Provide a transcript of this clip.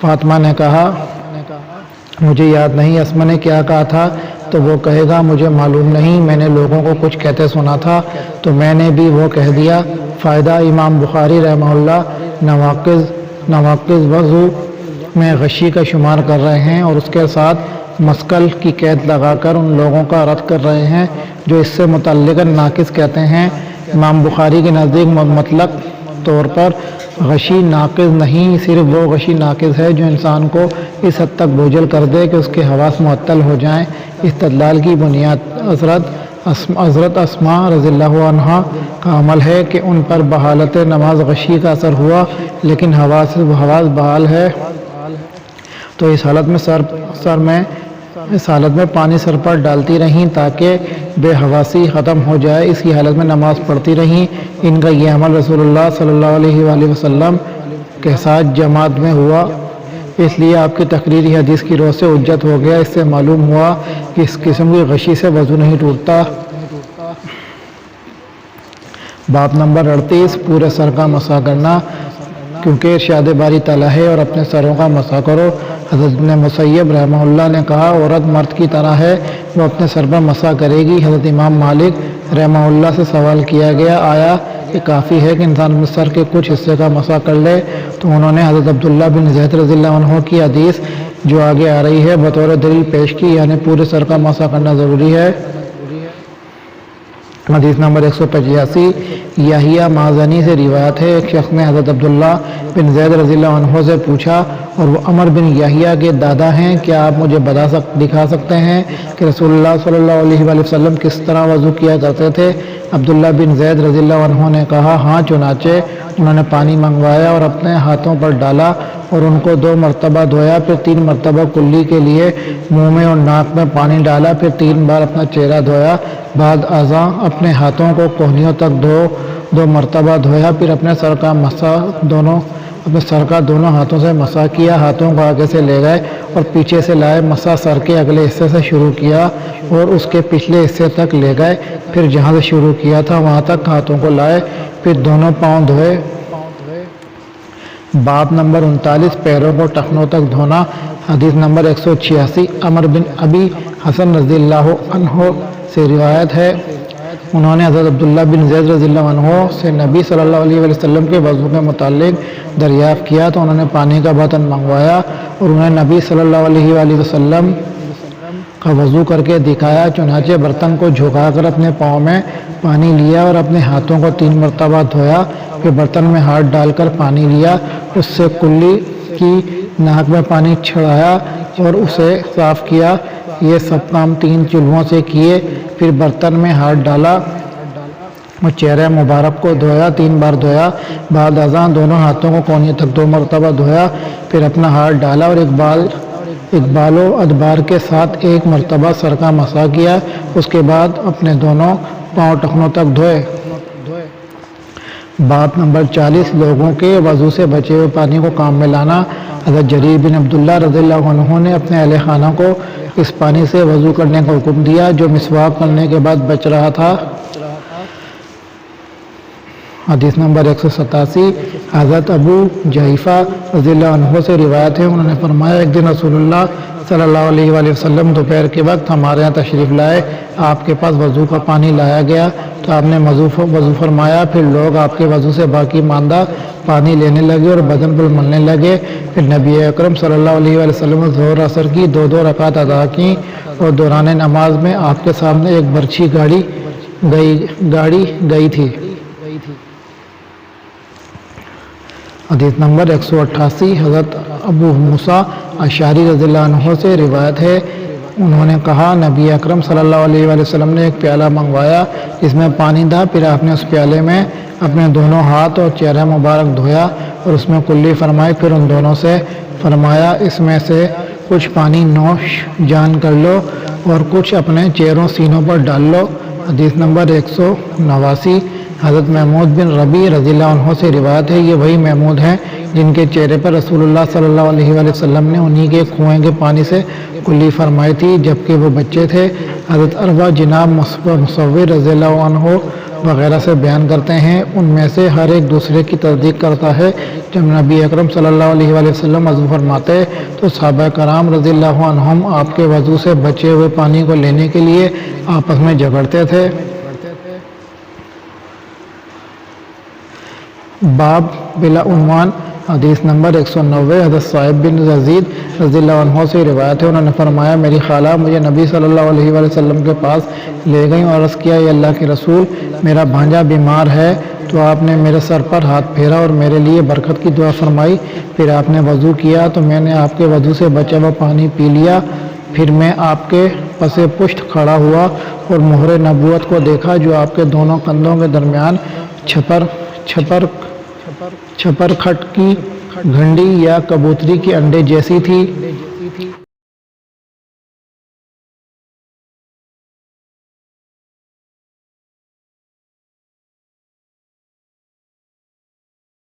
فاطمہ نے کہا مجھے یاد نہیں اسما نے کیا کہا تھا، تو وہ کہے گا مجھے معلوم نہیں، میں نے لوگوں کو کچھ کہتے سنا تھا تو میں نے بھی وہ کہہ دیا۔ فائدہ: امام بخاری رحمہ اللہ نواقض وضو میں غشی کا شمار کر رہے ہیں اور اس کے ساتھ مسکل کی قید لگا کر ان لوگوں کا رد کر رہے ہیں جو اس سے متعلق ناقص کہتے ہیں۔ امام بخاری کے نزدیک مطلق طور پر غشی ناقص نہیں، صرف وہ غشی ناقص ہے جو انسان کو اس حد تک بوجھل کر دے کہ اس کے حواس معطل ہو جائیں۔ استدلال کی بنیاد حضرت اسماء رضی اللہ عنہا کا عمل ہے کہ ان پر بحالت نماز غشی کا اثر ہوا، لیکن حواس بحال ہے، تو اس حالت میں پانی سر پر ڈالتی رہیں تاکہ بے حواسی ختم ہو جائے، اسی حالت میں نماز پڑھتی رہیں۔ ان کا یہ عمل رسول اللہ صلی اللہ علیہ وآلہ وسلم کے ساتھ جماعت میں ہوا، اس لیے آپ کی تقریری حدیث کی روح سے حجت ہو گیا۔ اس سے معلوم ہوا کہ اس قسم کی غشی سے وضو نہیں ٹوٹتا۔ باب نمبر 38 پورے سر کا مسح کرنا، کیونکہ ارشاد باری تعالیٰ ہے اور اپنے سروں کا مسح کرو۔ حضرت ابن مسیب رحمہ اللہ نے کہا عورت مرد کی طرح ہے، وہ اپنے سر پر مسح کرے گی۔ حضرت امام مالک رحمہ اللہ سے سوال کیا گیا آیا کہ کافی ہے کہ انسان اپنے سر کے کچھ حصے کا مسح کر لے؟ تو انہوں نے حضرت عبداللہ بن زید رضی اللہ عنہ کی حدیث جو آگے آ رہی ہے بطور دلیل پیش کی، یعنی پورے سر کا مسح کرنا ضروری ہے۔ حدیث نمبر 185 یحییٰ مازنی سے روایت ہے، ایک شخص نے حضرت عبداللہ بن زید رضی اللہ عنہ سے پوچھا، اور وہ عمر بن یحییٰ کے دادا ہیں، کیا آپ مجھے دکھا سکتے ہیں کہ رسول اللہ صلی اللہ علیہ وآلہ وسلم کس طرح وضو کیا کرتے تھے؟ عبداللہ بن زید رضی اللہ عنہ نے کہا ہاں، چنانچہ انہوں نے پانی منگوایا اور اپنے ہاتھوں پر ڈالا اور ان کو 2 مرتبہ دھویا، پھر 3 مرتبہ کلی کے لیے منہ میں اور ناک میں پانی ڈالا، پھر 3 بار اپنا چہرہ دھویا، بعد ازاں اپنے ہاتھوں کو کوہنیوں تک 2 مرتبہ دھویا، پھر اپنے سر کا دونوں ہاتھوں سے مسح کیا، ہاتھوں کو آگے سے لے گئے اور پیچھے سے لائے، مسح سر کے اگلے حصے سے شروع کیا اور اس کے پچھلے حصے تک لے گئے، پھر جہاں سے شروع کیا تھا وہاں تک ہاتھوں کو لائے، پھر دونوں پاؤں دھوئے۔ باب نمبر 39 پیروں کو ٹخنوں تک دھونا، حدیث نمبر 186 عمر بن ابی حسن رضی اللہ عنہ سے روایت ہے، انہوں نے حضرت عبداللہ بن زید رضی اللہ عنہ سے نبی صلی اللہ علیہ وسلم کے وضو کے متعلق دریافت کیا تو انہوں نے پانی کا برتن منگوایا اور انہیں نبی صلی اللہ علیہ وسلم کا وضو کر کے دکھایا، چنانچہ برتن کو جھکا کر اپنے پاؤں میں پانی لیا اور اپنے ہاتھوں کو 3 مرتبہ دھویا، پھر برتن میں ہاتھ ڈال کر پانی لیا، اس سے کلی کی ناک میں پانی چھڑایا اور اسے صاف کیا۔ یہ سب کام 3 چولہوں سے کیے، پھر برتن میں ہاتھ ڈالا اور چہرہ مبارک کو دھویا، 3 بار دھویا، بعد ازاں دونوں ہاتھوں کو کوہنی تک 2 مرتبہ دھویا، پھر اپنا ہاتھ ڈالا اور اقبال و ادبار کے ساتھ 1 مرتبہ سر کا مسح کیا، اس کے بعد اپنے دونوں پاؤں ٹخنوں تک دھوئے۔ باب نمبر 40 لوگوں کے وضو سے بچے ہوئے پانی کو کام میں لانا، حضرت جریر بن عبداللہ رضی اللہ عنہ نے اپنے اہل خانہ کو اس پانی سے وضو کرنے کا حکم دیا جو مسواک کرنے کے بعد بچ رہا تھا۔ حدیث نمبر 187 حضرت ابو جحیفہ رضی اللہ عنہ سے روایت ہے، انہوں نے فرمایا ایک دن رسول اللہ صلی اللہ علیہ وآلہ وسلم دوپہر کے وقت ہمارے یہاں تشریف لائے، آپ کے پاس وضو کا پانی لایا گیا تو آپ نے وضو فرمایا، پھر لوگ آپ کے وضو سے باقی ماندہ پانی لینے لگے اور بدن پر ملنے لگے، پھر نبی اکرم صلی اللہ علیہ وآلہ وسلم نے ظہر اثر کی 2 رکعت ادا کی اور دوران نماز میں آپ کے سامنے ایک برچھی گاڑی گئی تھی۔ حدیث نمبر 188 حضرت ابو موسیٰ اشعری رضی اللہ عنہ سے روایت ہے، انہوں نے کہا نبی اکرم صلی اللہ علیہ وآلہ وسلم نے ایک پیالہ منگوایا جس میں پانی تھا، پھر آپ نے اس پیالے میں اپنے دونوں ہاتھ اور چہرہ مبارک دھویا اور اس میں کلی فرمائی، پھر ان دونوں سے فرمایا اس میں سے کچھ پانی نوش جان کر لو اور کچھ اپنے چہروں سینوں پر ڈال لو۔ حدیث نمبر 189 حضرت محمود بن ربیع رضی اللہ عنہ سے روایت ہے، یہ وہی محمود ہیں جن کے چہرے پر رسول اللہ صلی اللہ علیہ وآلہ وسلم نے انہی کے کنویں کے پانی سے کلی فرمائی تھی جبکہ وہ بچے تھے۔ حضرت عروہ جناب مصور رضی اللہ عنہ وغیرہ سے بیان کرتے ہیں، ان میں سے ہر ایک دوسرے کی تصدیق کرتا ہے۔ جب نبی اکرم صلی اللہ علیہ وآلہ وسلم وضو فرماتے تو صحابہ کرام رضی اللہ عنہم آپ کے وضو سے بچے ہوئے پانی کو لینے کے لیے آپس میں جھگڑتے تھے۔ باب بلا عنوان، حدیث نمبر 190، حضرت صاحب بن یزید رضی اللہ عنہ سے روایت ہے، انہوں نے فرمایا میری خالہ مجھے نبی صلی اللہ علیہ وآلہ وسلم کے پاس لے گئیں اور عرض کیا، اے اللہ کے رسول، میرا بھانجا بیمار ہے۔ تو آپ نے میرے سر پر ہاتھ پھیرا اور میرے لیے برکت کی دعا فرمائی، پھر آپ نے وضو کیا تو میں نے آپ کے وضو سے بچا ہوا پانی پی لیا، پھر میں آپ کے پس پشت کھڑا ہوا اور مہر نبوت کو دیکھا جو آپ کے دونوں کندھوں کے درمیان چھپر کھٹ کی گھنڈی یا کبوتری کے انڈے جیسی تھی۔